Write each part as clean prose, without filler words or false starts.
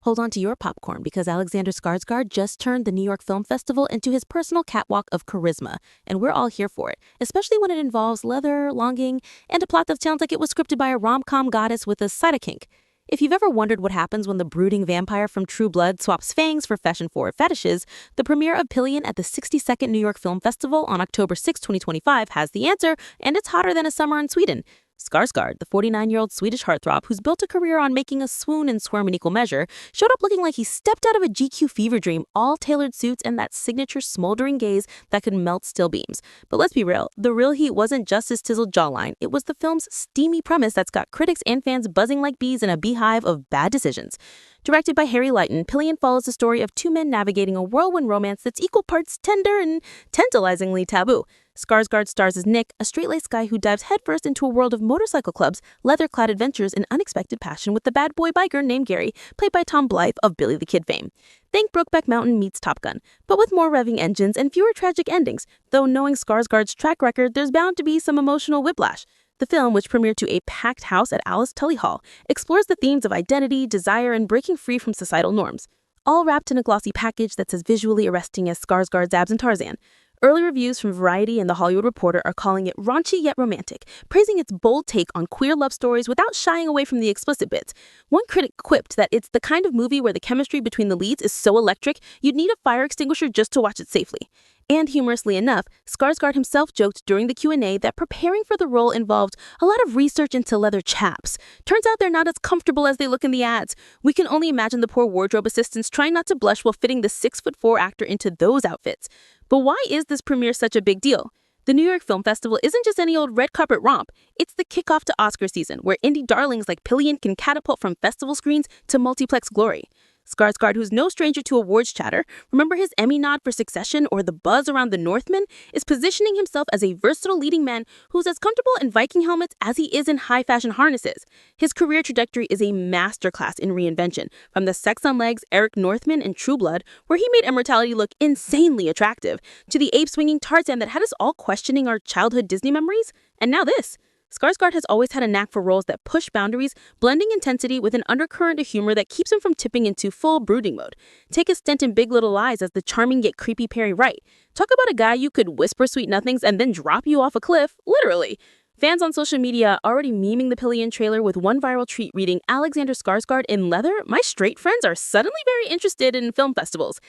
Hold on to your popcorn because Alexander Skarsgård just turned the New York Film Festival into his personal catwalk of charisma, and we're all here for it, especially when it involves leather, longing, and a plot that sounds like it was scripted by a rom-com goddess with a side of kink. If you've ever wondered what happens when the brooding vampire from True Blood swaps fangs for fashion-forward fetishes, the premiere of Pillion at the 62nd New York Film Festival on October 6, 2025 has the answer, and it's hotter than a summer in Sweden. Skarsgård, the 49-year-old Swedish heartthrob who's built a career on making us swoon and squirm in equal measure, showed up looking like he stepped out of a GQ fever dream, all tailored suits and that signature smoldering gaze that could melt steel beams. But let's be real, the real heat wasn't just his chiseled jawline, it was the film's steamy premise that's got critics and fans buzzing like bees in a beehive of bad decisions. Directed by Harry Lighton, Pillion follows the story of two men navigating a whirlwind romance that's equal parts tender and tantalizingly taboo. Skarsgård stars as Nick, a straight-laced guy who dives headfirst into a world of motorcycle clubs, leather-clad adventures, and unexpected passion with the bad boy biker named Gary, played by Tom Blythe of Billy the Kid fame. Think Brokeback Mountain meets Top Gun, but with more revving engines and fewer tragic endings, though knowing Skarsgård's track record, there's bound to be some emotional whiplash. The film, which premiered to a packed house at Alice Tully Hall, explores the themes of identity, desire, and breaking free from societal norms, all wrapped in a glossy package that's as visually arresting as Skarsgård's abs in Tarzan. Early reviews from Variety and The Hollywood Reporter are calling it raunchy yet romantic, praising its bold take on queer love stories without shying away from the explicit bits. One critic quipped that it's the kind of movie where the chemistry between the leads is so electric, you'd need a fire extinguisher just to watch it safely. And humorously enough, Skarsgård himself joked during the Q&A that preparing for the role involved a lot of research into leather chaps. Turns out they're not as comfortable as they look in the ads. We can only imagine the poor wardrobe assistants trying not to blush while fitting the 6'4" actor into those outfits. But why is this premiere such a big deal? The New York Film Festival isn't just any old red carpet romp. It's the kickoff to Oscar season, where indie darlings like Pillion can catapult from festival screens to multiplex glory. Skarsgård, who's no stranger to awards chatter, remember his Emmy nod for Succession or the buzz around The Northman, is positioning himself as a versatile leading man who's as comfortable in Viking helmets as he is in high-fashion harnesses. His career trajectory is a masterclass in reinvention, from the sex on legs Eric Northman in True Blood, where he made immortality look insanely attractive, to the ape-swinging Tarzan that had us all questioning our childhood Disney memories, and now this. Skarsgård has always had a knack for roles that push boundaries, blending intensity with an undercurrent of humor that keeps him from tipping into full brooding mode. Take a stint in Big Little Lies as the charming yet creepy Perry Wright. Talk about a guy you could whisper sweet nothings and then drop you off a cliff, literally. Fans on social media are already memeing the Pillion trailer with one viral tweet reading, "Alexander Skarsgård in leather? My straight friends are suddenly very interested in film festivals.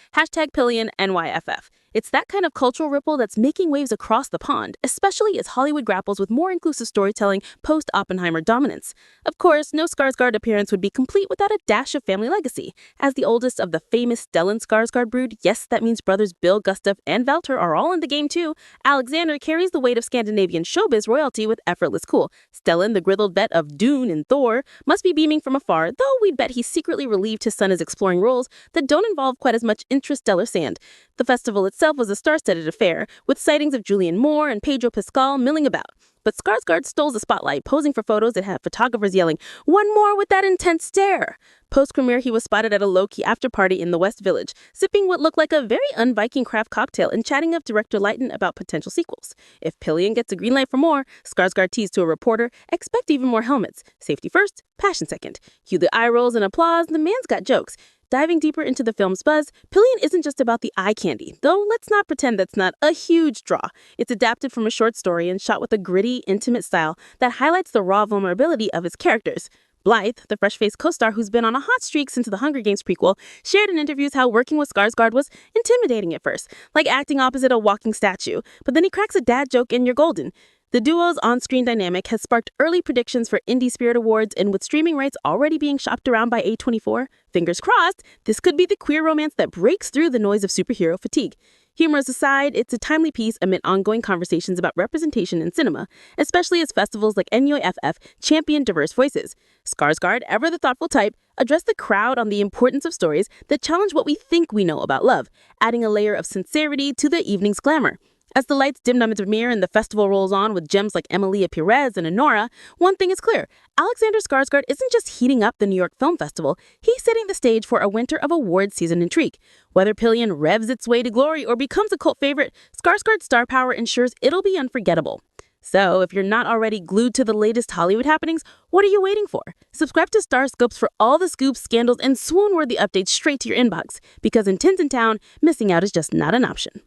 #Pillion NYFF." It's that kind of cultural ripple that's making waves across the pond, especially as Hollywood grapples with more inclusive storytelling post-Oppenheimer dominance. Of course, no Skarsgård appearance would be complete without a dash of family legacy. As the oldest of the famous Stellan Skarsgård brood, yes, that means brothers Bill, Gustaf, and Valter are all in the game too, Alexander carries the weight of Scandinavian showbiz royalty with effortless cool. Stellan, the grizzled vet of Dune and Thor, must be beaming from afar, though we'd bet he's secretly relieved his son is exploring roles that don't involve quite as much interstellar sand. The festival itself was a star-studded affair, with sightings of Julianne Moore and Pedro Pascal milling about. But Skarsgård stole the spotlight, posing for photos that had photographers yelling, "One more with that intense stare!" Post-premiere, he was spotted at a low-key after-party in the West Village, sipping what looked like a very un-Viking craft cocktail and chatting up director Lighton about potential sequels. If Pillion gets a green light for more, Skarsgård teased to a reporter, expect even more helmets. Safety first, passion second. Cue the eye rolls and applause, the man's got jokes. Diving deeper into the film's buzz, Pillion isn't just about the eye candy, though let's not pretend that's not a huge draw. It's adapted from a short story and shot with a gritty, intimate style that highlights the raw vulnerability of its characters. Blythe, the fresh-faced co-star who's been on a hot streak since the Hunger Games prequel, shared in interviews how working with Skarsgård was intimidating at first, like acting opposite a walking statue, but then he cracks a dad joke and you're golden. The duo's on-screen dynamic has sparked early predictions for Indie Spirit Awards, and with streaming rights already being shopped around by A24, fingers crossed, this could be the queer romance that breaks through the noise of superhero fatigue. Humors aside, it's a timely piece amid ongoing conversations about representation in cinema, especially as festivals like NYFF champion diverse voices. Skarsgård, ever the thoughtful type, addressed the crowd on the importance of stories that challenge what we think we know about love, adding a layer of sincerity to the evening's glamour. As the lights dim on its premiere and the festival rolls on with gems like Emilia Perez and Honora, one thing is clear. Alexander Skarsgård isn't just heating up the New York Film Festival, he's setting the stage for a winter of awards season intrigue. Whether Pillion revs its way to glory or becomes a cult favorite, Skarsgård's star power ensures it'll be unforgettable. So if you're not already glued to the latest Hollywood happenings, what are you waiting for? Subscribe to Star Scopes for all the scoops, scandals, and swoon-worthy updates straight to your inbox. Because in Tins in Town, missing out is just not an option.